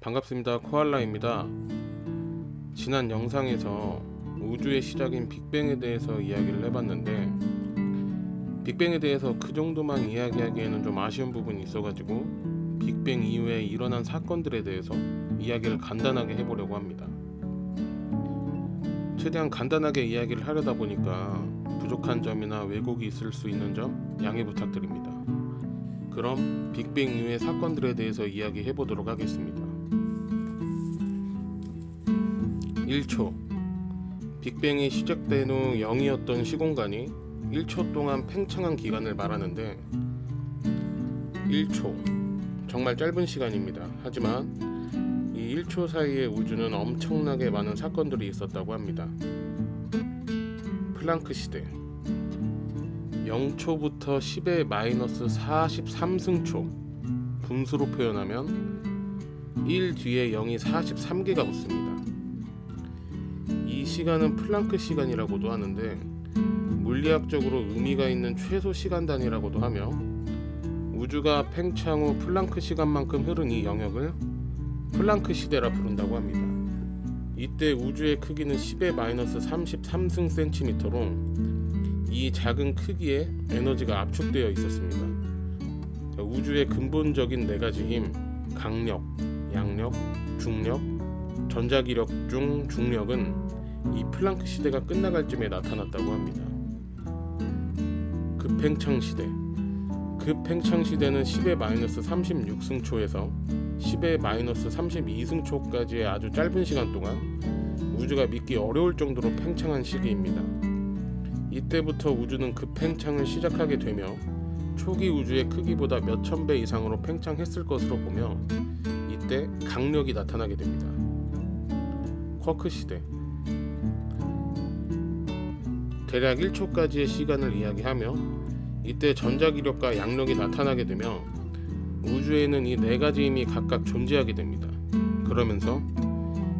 반갑습니다. 코알라입니다. 지난 영상에서 우주의 시작인 빅뱅에 대해서 이야기를 해봤는데, 빅뱅에 대해서 그 정도만 이야기하기에는 좀 아쉬운 부분이 있어가지고 빅뱅 이후에 일어난 사건들에 대해서 이야기를 간단하게 해보려고 합니다. 최대한 간단하게 이야기를 하려다 보니까 부족한 점이나 왜곡이 있을 수 있는 점 양해 부탁드립니다. 그럼 빅뱅 이후의 사건들에 대해서 이야기해 보도록 하겠습니다. 1초. 빅뱅이 시작된 후 0이었던 시공간이 1초 동안 팽창한 기간을 말하는데, 1초 정말 짧은 시간입니다. 하지만 이 1초 사이에 우주는 엄청나게 많은 사건들이 있었다고 합니다. 플랑크 시대, 0초부터 10의 마이너스 43승초, 분수로 표현하면 1 뒤에 0이 43개가 붙습니다. 이 시간은 플랑크 시간이라고도 하는데, 물리학적으로 의미가 있는 최소 시간 단위라고도 하며, 우주가 팽창 후 플랑크 시간만큼 흐른 이 영역을 플랑크 시대라 부른다고 합니다. 이때 우주의 크기는 10의 마이너스 33승 센티미터로 이 작은 크기에 에너지가 압축되어 있었습니다. 우주의 근본적인 네 가지 힘, 강력, 양력, 중력, 전자기력 중 중력은 이 플랑크 시대가 끝나갈 쯤에 나타났다고 합니다. 급팽창 시대. 급팽창 시대는 10의 마이너스 36승초에서 10의 마이너스 32승초까지의 아주 짧은 시간 동안 우주가 믿기 어려울 정도로 팽창한 시기입니다. 이때부터 우주는 급팽창을 시작하게 되며, 초기 우주의 크기보다 몇천 배 이상으로 팽창했을 것으로 보며, 이때 강력이 나타나게 됩니다. 쿼크 시대. 대략 1초까지의 시간을 이야기하며, 이때 전자기력과 양력이 나타나게 되며 우주에는 이 네 가지 힘이 각각 존재하게 됩니다. 그러면서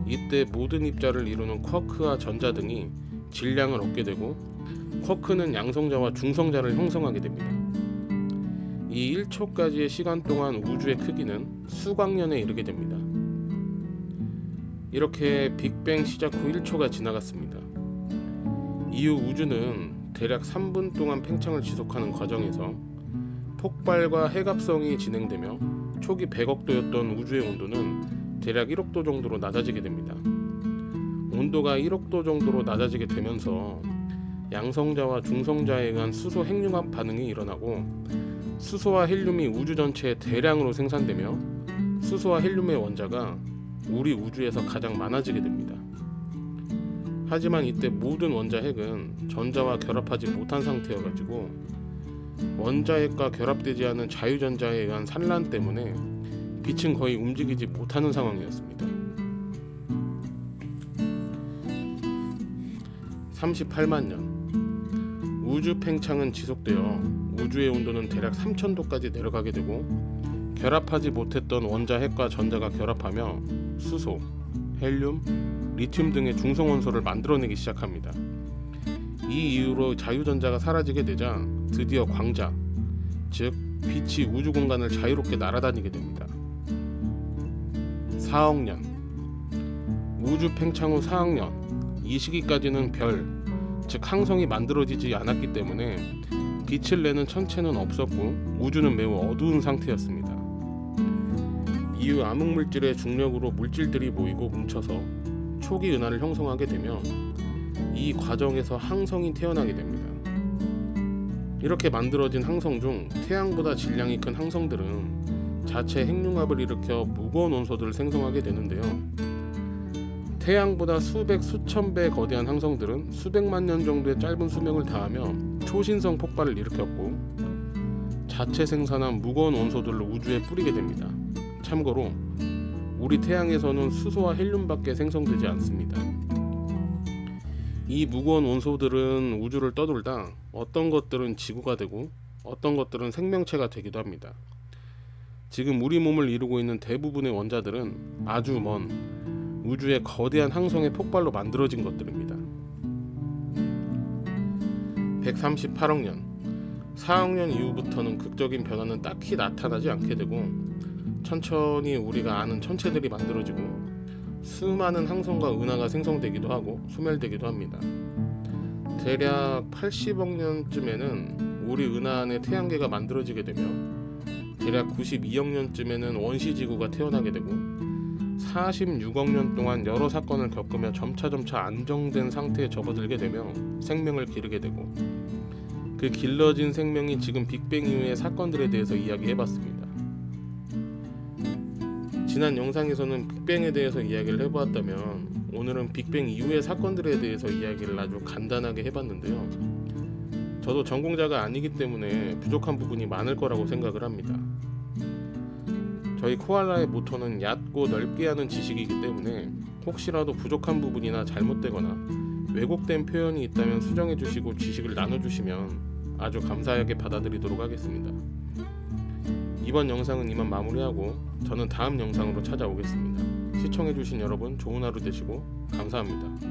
이때 모든 입자를 이루는 쿼크와 전자 등이 질량을 얻게 되고, 쿼크는 양성자와 중성자를 형성하게 됩니다. 이 1초까지의 시간 동안 우주의 크기는 수광년에 이르게 됩니다. 이렇게 빅뱅 시작 후 1초가 지나갔습니다. 이후 우주는 대략 3분 동안 팽창을 지속하는 과정에서 폭발과 해갑성이 진행되며, 초기 100억도였던 우주의 온도는 대략 1억도 정도로 낮아지게 됩니다. 온도가 1억도 정도로 낮아지게 되면서 양성자와 중성자에 의한 수소 핵융합 반응이 일어나고, 수소와 헬륨이 우주 전체에 대량으로 생산되며 수소와 헬륨의 원자가 우리 우주에서 가장 많아지게 됩니다. 하지만 이때 모든 원자핵은 전자와 결합하지 못한 상태여가지고 원자핵과 결합되지 않은 자유전자에 의한 산란 때문에 빛은 거의 움직이지 못하는 상황이었습니다. 38만 년. 우주 팽창은 지속되어 우주의 온도는 대략 3000도까지 내려가게 되고, 결합하지 못했던 원자핵과 전자가 결합하며 수소, 헬륨, 리튬 등의 중성원소를 만들어내기 시작합니다. 이 이후로 자유전자가 사라지게 되자 드디어 광자, 즉 빛이 우주 공간을 자유롭게 날아다니게 됩니다. 4억 년. 우주 팽창 후 4억 년. 이 시기까지는 별, 즉 항성이 만들어지지 않았기 때문에 빛을 내는 천체는 없었고 우주는 매우 어두운 상태였습니다. 이후 암흑물질의 중력으로 물질들이 모이고 뭉쳐서 초기 은하를 형성하게 되며, 이 과정에서 항성이 태어나게 됩니다. 이렇게 만들어진 항성 중 태양보다 질량이 큰 항성들은 자체 핵융합을 일으켜 무거운 원소들을 생성하게 되는데요. 태양보다 수백 수천 배 거대한 항성들은 수백만 년 정도의 짧은 수명을 다하며 초신성 폭발을 일으켰고, 자체 생산한 무거운 원소들로 우주에 뿌리게 됩니다. 참고로 우리 태양에서는 수소와 헬륨밖에 생성되지 않습니다. 이 무거운 원소들은 우주를 떠돌다 어떤 것들은 지구가 되고 어떤 것들은 생명체가 되기도 합니다. 지금 우리 몸을 이루고 있는 대부분의 원자들은 아주 먼 우주의 거대한 항성의 폭발로 만들어진 것들입니다. 138억 년. 4억 년 이후부터는 극적인 변화는 딱히 나타나지 않게 되고, 천천히 우리가 아는 천체들이 만들어지고 수많은 항성과 은하가 생성되기도 하고 소멸되기도 합니다. 대략 80억 년쯤에는 우리 은하 안에 태양계가 만들어지게 되며 대략 92억 년쯤에는 원시지구가 태어나게 되고 46억 년 동안 여러 사건을 겪으며 점차 안정된 상태에 접어들게 되며 생명을 기르게 되고, 그 길러진 생명이 지금 빅뱅 이후의 사건들에 대해서 이야기해봤습니다. 지난 영상에서는 빅뱅에 대해서 이야기를 해보았다면 오늘은 빅뱅 이후의 사건들에 대해서 이야기를 아주 간단하게 해봤는데요. 저도 전공자가 아니기 때문에 부족한 부분이 많을 거라고 생각을 합니다. 저희 코알라의 모토는 얕고 넓게 하는 지식이기 때문에 혹시라도 부족한 부분이나 잘못되거나 왜곡된 표현이 있다면 수정해 주시고 지식을 나눠주시면 아주 감사하게 받아들이도록 하겠습니다. 이번 영상은 이만 마무리하고 저는 다음 영상으로 찾아오겠습니다. 시청해 주신 여러분 좋은 하루 되시고 감사합니다.